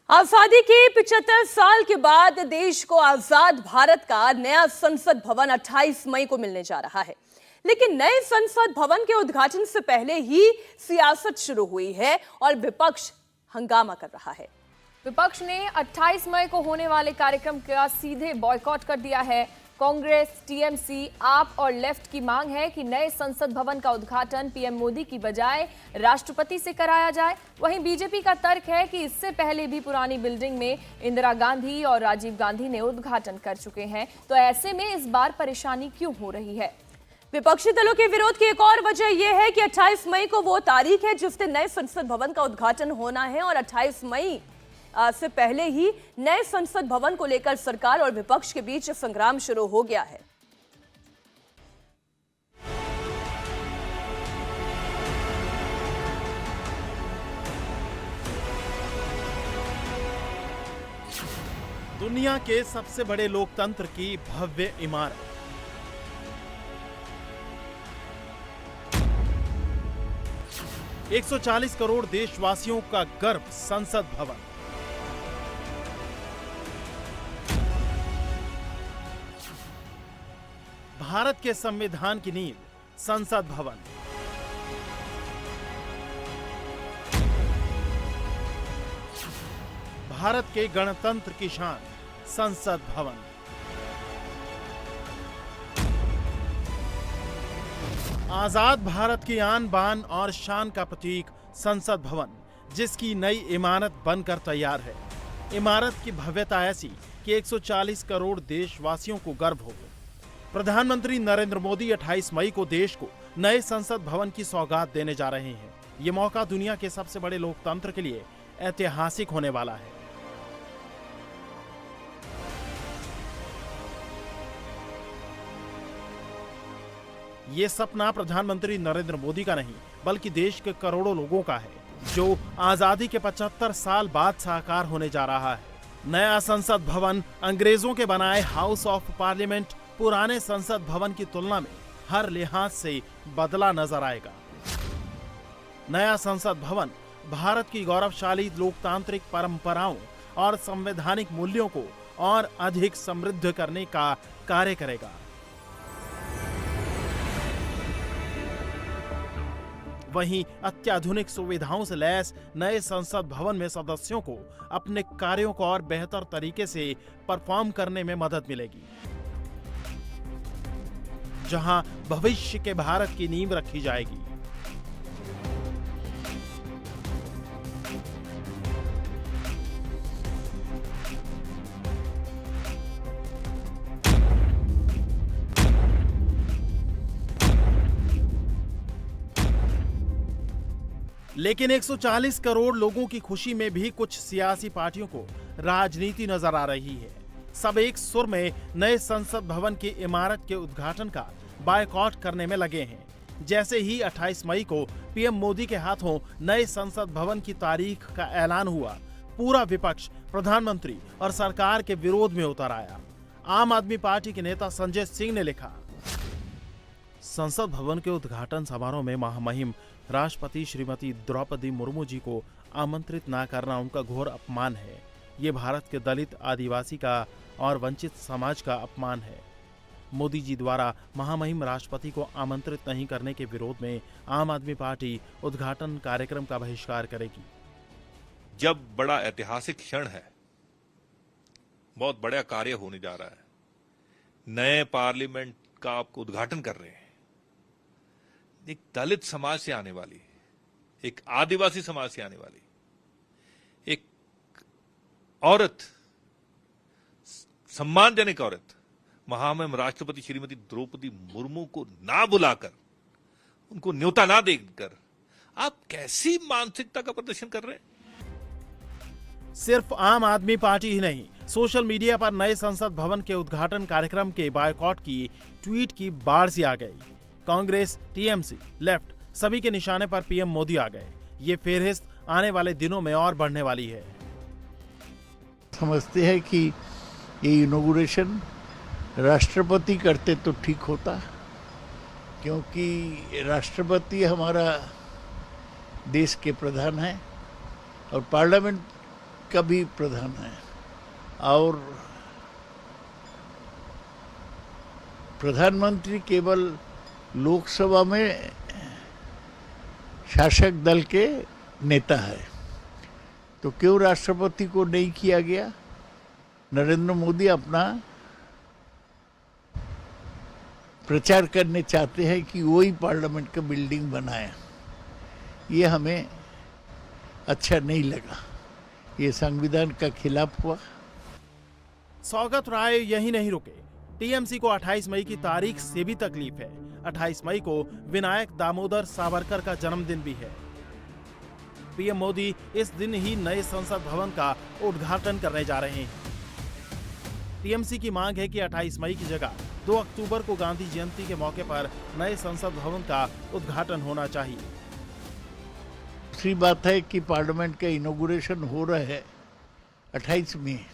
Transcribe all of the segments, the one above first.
आजादी के 75 साल के बाद देश को आजाद भारत का नया संसद भवन 28 मई को मिलने जा रहा है। लेकिन नए संसद भवन के उद्घाटन से पहले ही सियासत शुरू हुई है और विपक्ष हंगामा कर रहा है। विपक्ष ने 28 मई को होने वाले कार्यक्रम का सीधे बॉयकॉट कर दिया है। कांग्रेस, टीएमसी, आप और लेफ्ट की मांग है कि नए संसद भवन का उद्घाटन पीएम मोदी की बजाय राष्ट्रपति से कराया जाए। वहीं बीजेपी का तर्क है कि इससे पहले भी पुरानी बिल्डिंग में इंदिरा गांधी और राजीव गांधी ने उद्घाटन कर चुके हैं, तो ऐसे में इस बार परेशानी क्यों हो रही है। विपक्षी दलों के विरोध की एक और वजह यह है कि 28 मई को वो तारीख है जिस दिन नए संसद भवन का उद्घाटन होना है और 28 मई से पहले ही नए संसद भवन को लेकर सरकार और विपक्ष के बीच संग्राम शुरू हो गया है। दुनिया के सबसे बड़े लोकतंत्र की भव्य इमारत, $140 करोड़ देशवासियों का गर्व संसद भवन। भारत के संविधान की नींव संसद भवन। भारत के गणतंत्र की शान संसद भवन। आजाद भारत की आन बान और शान का प्रतीक संसद भवन, जिसकी नई इमारत बनकर तैयार है। इमारत की भव्यता ऐसी कि 140 करोड़ देशवासियों को गर्व हो। प्रधानमंत्री नरेंद्र मोदी 28 मई को देश को नए संसद भवन की सौगात देने जा रहे हैं। ये मौका दुनिया के सबसे बड़े लोकतंत्र के लिए ऐतिहासिक होने वाला है। ये सपना प्रधानमंत्री नरेंद्र मोदी का नहीं, बल्कि देश के करोड़ों लोगों का है, जो आजादी के 75 साल बाद साकार होने जा रहा है। नया संसद भवन अंग्रेजों के बनाए हाउस ऑफ पार्लियामेंट पुराने संसद भवन की तुलना में हर लिहाज से बदला नजर आएगा। नया संसद भवन भारत की गौरवशाली लोकतांत्रिक परंपराओं और संवैधानिक मूल्यों को और अधिक समृद्ध करने का कार्य करेगा। वहीं अत्याधुनिक सुविधाओं से लैस नए संसद भवन में सदस्यों को अपने कार्यों को और बेहतर तरीके से परफॉर्म करने में मदद मिलेगी, जहां भविष्य के भारत की नींव रखी जाएगी। लेकिन 140 करोड़ लोगों की खुशी में भी कुछ सियासी पार्टियों को राजनीति नजर आ रही है। सब एक सुर में नए संसद भवन की इमारत के उद्घाटन का बायकॉट करने में लगे हैं। जैसे ही 28 मई को पीएम मोदी के हाथों नए संसद भवन की तारीख का ऐलान हुआ, पूरा विपक्ष प्रधानमंत्री और सरकार के विरोध में उतर आया। आम आदमी पार्टी के नेता संजय सिंह ने लिखा, संसद भवन के उद्घाटन समारोह में महामहिम राष्ट्रपति श्रीमती द्रौपदी मुर्मू जी को आमंत्रित न करना उनका घोर अपमान है। ये भारत के दलित, आदिवासी का और वंचित समाज का अपमान है। मोदी जी द्वारा महामहिम राष्ट्रपति को आमंत्रित नहीं करने के विरोध में आम आदमी पार्टी उद्घाटन कार्यक्रम का बहिष्कार करेगी। जब बड़ा ऐतिहासिक क्षण है, बहुत बड़ा कार्य होने जा रहा है, नए पार्लियामेंट का आप उद्घाटन कर रहे हैं, एक दलित समाज से आने वाली, एक आदिवासी समाज से आने वाली एक औरत, सम्मानजनक औरत, महामहिम राष्ट्रपति श्रीमती द्रौपदी मुर्मू को ना बुलाकर, उनको न्योता ना देकर आप कैसी मानसिकता का प्रदर्शन कर रहे हैं। सिर्फ आम आदमी पार्टी ही नहीं, सोशल मीडिया पर नए संसद भवन के उद्घाटन कार्यक्रम के बायकॉट की ट्वीट की बाढ़ सी आ गई। कांग्रेस, टीएमसी, लेफ्ट सभी के निशाने पर पीएम मोदी आ गए। ये फेहरिस्त आने वाले दिनों में और बढ़ने वाली है। समझते हैं कि ये इनॉग्रेशन राष्ट्रपति करते तो ठीक होता, क्योंकि राष्ट्रपति हमारा देश के प्रधान हैं और पार्लियामेंट का भी प्रधान है और प्रधानमंत्री केवल लोकसभा में शासक दल के नेता है, तो क्यों राष्ट्रपति को नहीं किया गया? नरेंद्र मोदी अपना प्रचार करने चाहते हैं कि वही पार्लियामेंट का बिल्डिंग बनाए। ये हमें अच्छा नहीं लगा, ये संविधान का खिलाफ हुआ। सौगत राय यही नहीं रुके। टीएमसी को 28 मई की तारीख से भी तकलीफ है। 28 मई को विनायक दामोदर सावरकर का जन्मदिन भी है। पीएम मोदी इस दिन ही नए संसद भवन का उद्घाटन करने जा रहे हैं। टीएमसी की मांग है कि 28 मई की जगह 2 अक्टूबर को गांधी जयंती के मौके पर नए संसद भवन का उद्घाटन होना चाहिए। दूसरी बात है कि पार्लियामेंट का इनॉग्रेशन हो रहा है 28 में,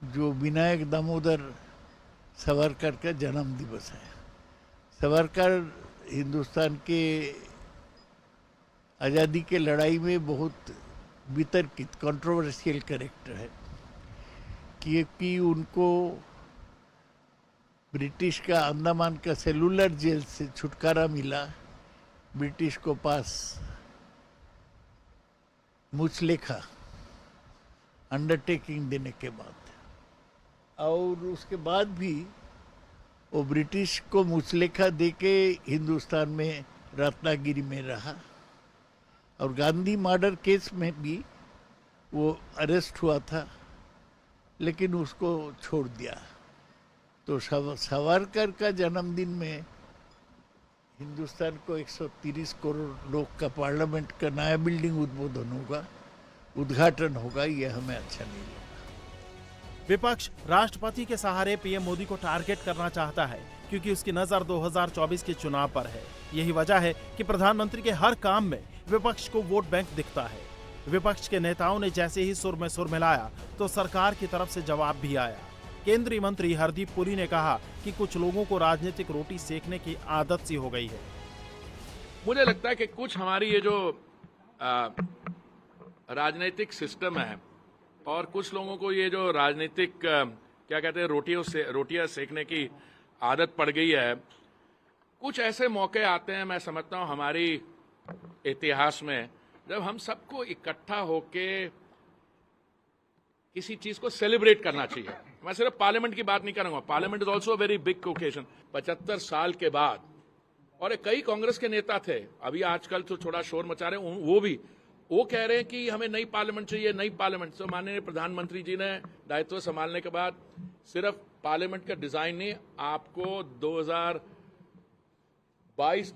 जो विनायक दामोदर सावरकर का जन्म दिवस है। सावरकर हिंदुस्तान के आज़ादी के लड़ाई में बहुत वितर्कित कंट्रोवर्शियल कैरेक्टर है, क्योंकि उनको ब्रिटिश का अंडमान का सेलुलर जेल से छुटकारा मिला ब्रिटिश को पास मुचलेखा अंडरटेकिंग देने के बाद, और उसके बाद भी वो ब्रिटिश को मुचलेखा देके हिंदुस्तान में रत्नागिरी में रहा, और गांधी मर्डर केस में भी वो अरेस्ट हुआ था, लेकिन उसको छोड़ दिया। तो सावरकर का जन्मदिन में हिंदुस्तान को 130 करोड़ लोग का पार्लियामेंट का नया बिल्डिंग उद्घाटन होगा, ये हमें अच्छा नहीं लगा। विपक्ष राष्ट्रपति के सहारे पीएम मोदी को टारगेट करना चाहता है, क्योंकि उसकी नजर 2024 के चुनाव पर है। यही वजह है कि प्रधानमंत्री के हर काम में विपक्ष को वोट बैंक दिखता है। विपक्ष के नेताओं ने जैसे ही सुर में सुर मिलाया तो सरकार की तरफ से जवाब भी आया। केंद्रीय मंत्री हरदीप पुरी ने कहा कि कुछ लोगों को राजनीतिक रोटी सेकने की आदत सी हो गई है। मुझे लगता है कि कुछ हमारी ये जो राजनीतिक सिस्टम है और कुछ लोगों को ये जो राजनीतिक क्या कहते हैं रोटियां सेकने की आदत पड़ गई है। कुछ ऐसे मौके आते हैं, मैं समझता हूं हमारी इतिहास में, जब हम सबको इकट्ठा होके किसी चीज को सेलिब्रेट करना चाहिए। मैं सिर्फ पार्लियामेंट की बात नहीं करूंगा, parliament is also very big occasion. 75 साल के बाद, और कई कांग्रेस के नेता थे, अभी आजकल तो थोड़ा शोर मचा रहे हैं, वो कह रहे हैं कि हमें नई पार्लियामेंट चाहिए, नई पार्लियामेंट। तो माननीय प्रधानमंत्री जी ने दायित्व संभालने के बाद सिर्फ पार्लियामेंट का डिजाइन नहीं, आपको 2020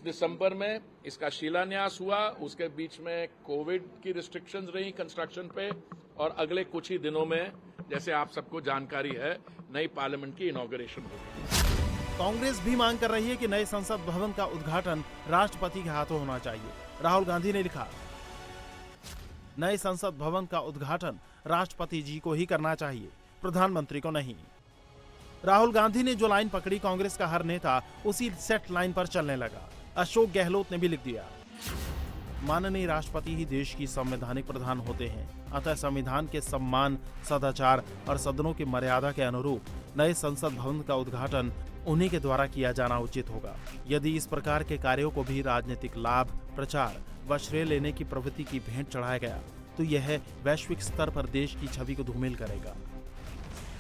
दिसंबर में इसका शिलान्यास हुआ। उसके बीच में कोविड की रिस्ट्रिक्शंस रही कंस्ट्रक्शन पे, और अगले कुछ ही दिनों में, जैसे आप सबको जानकारी है, नई पार्लियामेंट की इनॉग्रेशन होगी। कांग्रेस भी मांग कर रही है कि नए संसद भवन का उद्घाटन राष्ट्रपति के हाथों होना चाहिए। राहुल गांधी ने लिखा, नए संसद भवन का उद्घाटन राष्ट्रपति जी को ही करना चाहिए, प्रधानमंत्री को नहीं। राहुल गांधी ने जो लाइन पकड़ी, कांग्रेस का हर नेता उसी सेट लाइन पर चलने लगा। अशोक गहलोत ने भी लिख दिया, माननीय राष्ट्रपति ही देश की संवैधानिक प्रधान होते हैं, अतः संविधान के सम्मान, सदाचार और सदनों की मर्यादा के अनुरूप नए संसद भवन का उद्घाटन उन्हीं के द्वारा किया जाना उचित होगा। यदि इस प्रकार के कार्यों को भी राजनीतिक लाभ, प्रचार व श्रेय लेने की प्रवृत्ति की भेंट चढ़ाया गया तो यह वैश्विक स्तर पर देश की छवि को धूमिल करेगा।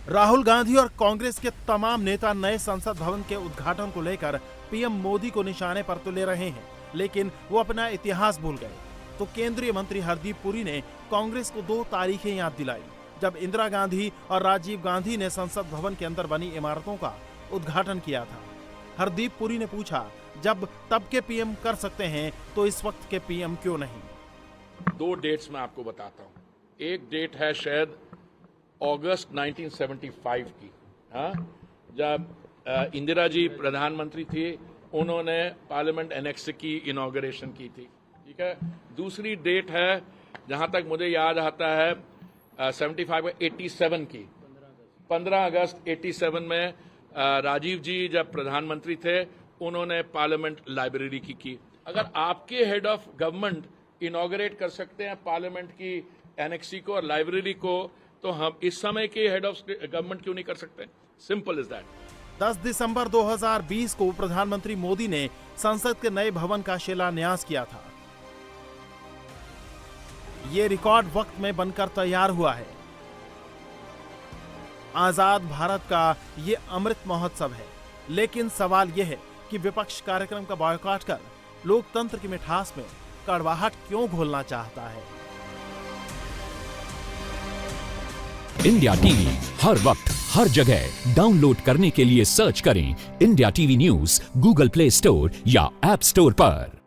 राहुल गांधी और कांग्रेस के तमाम नेता नए संसद भवन के उद्घाटन को लेकर पीएम मोदी को निशाने पर तो ले रहे हैं, लेकिन वो अपना इतिहास भूल गए। तो केंद्रीय मंत्री हरदीप पुरी ने कांग्रेस को 2 तारीखें याद दिलाई, जब इंदिरा गांधी और राजीव गांधी ने संसद भवन के अंदर बनी इमारतों का उद्घाटन किया था। हरदीप पुरी ने पूछा, जब तब के पीएम कर सकते हैं तो इस वक्त के पीएम क्यों नहीं? 2 डेट्स मैं आपको बताता हूं। एक डेट है शायद अगस्त 1975 की, जब इंदिरा जी प्रधानमंत्री थी, उन्होंने पार्लियामेंट एनेक्स की इनॉग्रेशन की थी। ठीक है। दूसरी डेट है, जहां तक मुझे याद आता है, 87 की 15 अगस्त 87 में राजीव जी जब प्रधानमंत्री थे, उन्होंने पार्लियामेंट लाइब्रेरी की। अगर आपके हेड ऑफ गवर्नमेंट इनॉग्रेट कर सकते हैं पार्लियामेंट की एनेक्सी को और लाइब्रेरी को, तो हम इस समय के हेड ऑफ गवर्नमेंट क्यों नहीं कर सकते? Simple is that. 10 दिसंबर 2020 को प्रधानमंत्री मोदी ने संसद के नए भवन का शिलान्यास किया था। ये रिकॉर्ड वक्त में बनकर तैयार हुआ है। आजाद भारत का ये अमृत महोत्सव है, लेकिन सवाल यह है कि विपक्ष कार्यक्रम का बॉयकॉट कर लोकतंत्र की मिठास में कड़वाहट क्यों घोलना चाहता है? इंडिया टीवी हर वक्त हर जगह डाउनलोड करने के लिए सर्च करें India TV news Google play store या ऐप स्टोर पर।